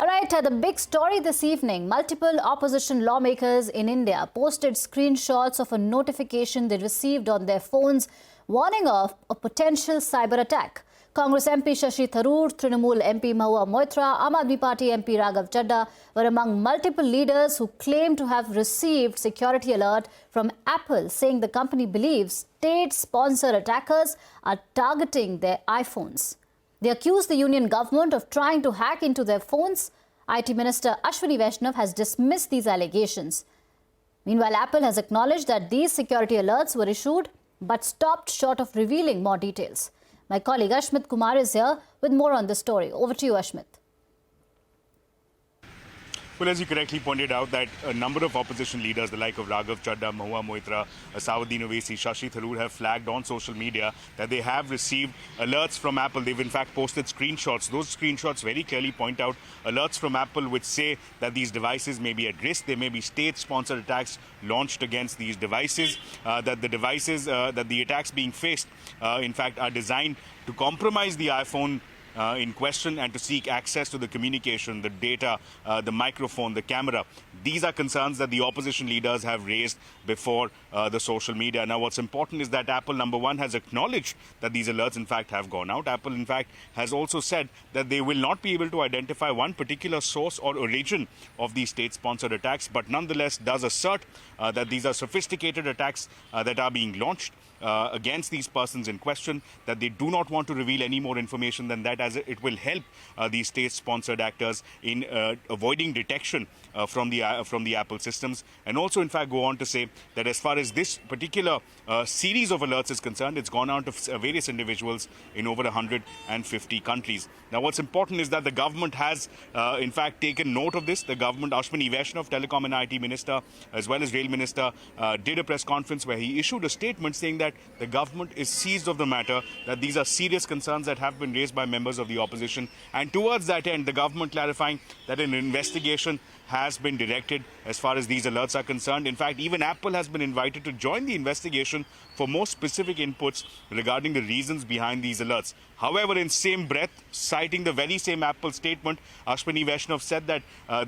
All right, the big story this evening. Multiple opposition lawmakers in India posted screenshots of a notification they received on their phones warning of a potential cyber attack. Congress MP Shashi Tharoor, Trinamool MP Mahua Moitra, Aam Aadmi Party MP Raghav Chadha were among multiple leaders who claim to have received security alert from Apple, saying the company believes state-sponsored attackers are targeting their iPhones. They accuse the union government of trying to hack into their phones. IT Minister Ashwini Vaishnav has dismissed these allegations. Meanwhile, Apple has acknowledged that these security alerts were issued but stopped short of revealing more details. My colleague Ashmit Kumar is here with more on this story. Over to you, Ashmit. Well, as you correctly pointed out, that a number of opposition leaders, the like of Raghav Chadha, Mahua Moitra, Asauddin Owaisi, Shashi Tharoor, have flagged on social media that they have received alerts from Apple. They've in fact posted screenshots. Those screenshots very clearly point out alerts from Apple which say that these devices may be at risk. There may be state-sponsored attacks launched against these devices, that the attacks being faced, in fact, are designed to compromise the iPhone in question and to seek access to the communication, the data, the microphone, the camera. These are concerns that the opposition leaders have raised before the social media. Now, what's important is that Apple, number one, has acknowledged that these alerts, in fact, have gone out. Apple, in fact, has also said that they will not be able to identify one particular source or origin of these state-sponsored attacks, but nonetheless does assert that these are sophisticated attacks that are being launched against these persons in question, that they do not want to reveal any more information than that, as it will help these state-sponsored actors in avoiding detection from the Apple systems, and also in fact go on to say that as far as this particular series of alerts is concerned, it's gone out to various individuals in over 150 countries. Now, what's important is that the government has in fact taken note of this. The government, Ashwini Vaishnav, Telecom and IT Minister, as well as Rail Minister, did a press conference where he issued a statement saying that the government is seized of the matter, that these are serious concerns that have been raised by members of the opposition. And towards that end, the government clarifying that an investigation has been directed as far as these alerts are concerned. In fact, even Apple has been invited to join the investigation for more specific inputs regarding the reasons behind these alerts. However, in same breath, citing the very same Apple statement, Ashwini Vaishnav said that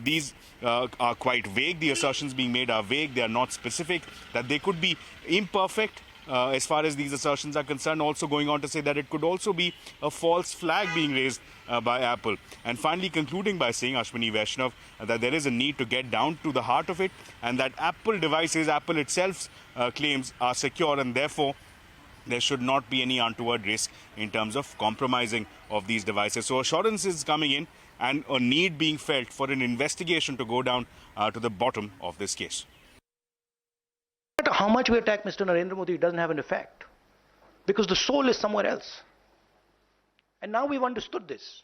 these are quite vague. The assertions being made are vague. They are not specific, that they could be imperfect as far as these assertions are concerned, also going on to say that it could also be a false flag being raised by Apple. And finally concluding by saying, Ashwini Vaishnav, that there is a need to get down to the heart of it, and that Apple devices, Apple itself claims, are secure, and therefore there should not be any untoward risk in terms of compromising of these devices. So assurances coming in and a need being felt for an investigation to go down to the bottom of this case. No matter how much we attack Mr. Narendra Modi, it doesn't have an effect, because the soul is somewhere else. And now we've understood this.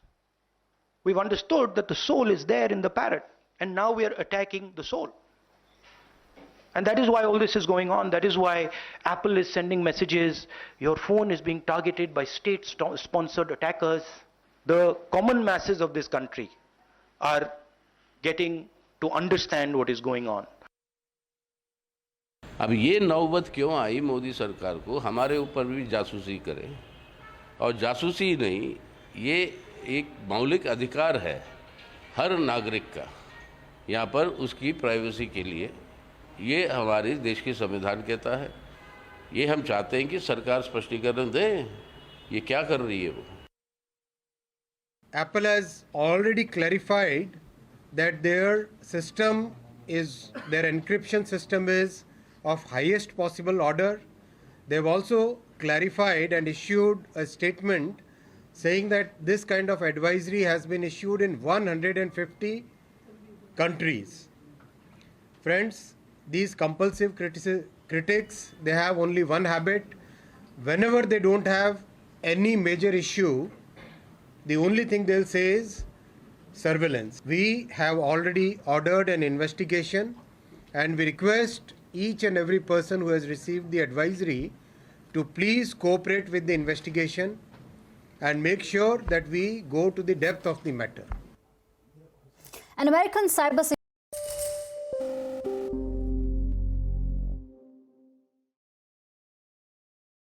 We've understood that the soul is there in the parrot, and now we are attacking the soul. And that is why all this is going on. That is why Apple is sending messages. Your phone is being targeted by state-sponsored attackers. The common masses of this country are getting to understand what is going on. अब ये नौबत क्यों आई मोदी सरकार को हमारे ऊपर भी जासूसी करे, और जासूसी नहीं, ये एक मौलिक अधिकार है हर नागरिक का यहाँ पर उसकी प्राइवेसी के लिए। ये हमारे देश के संविधान कहता है। ये हम चाहते हैं कि सरकार स्पष्टीकरण दे ये क्या कर रही है वो। Apple has already clarified that their system is, their encryption system is of highest possible order. They've also clarified and issued a statement saying that this kind of advisory has been issued in 150 countries. Friends, these compulsive critics, they have only one habit. Whenever they don't have any major issue, the only thing they'll say is surveillance. We have already ordered an investigation, and we request each and every person who has received the advisory to please cooperate with the investigation and make sure that we go to the depth of the matter. An American cyber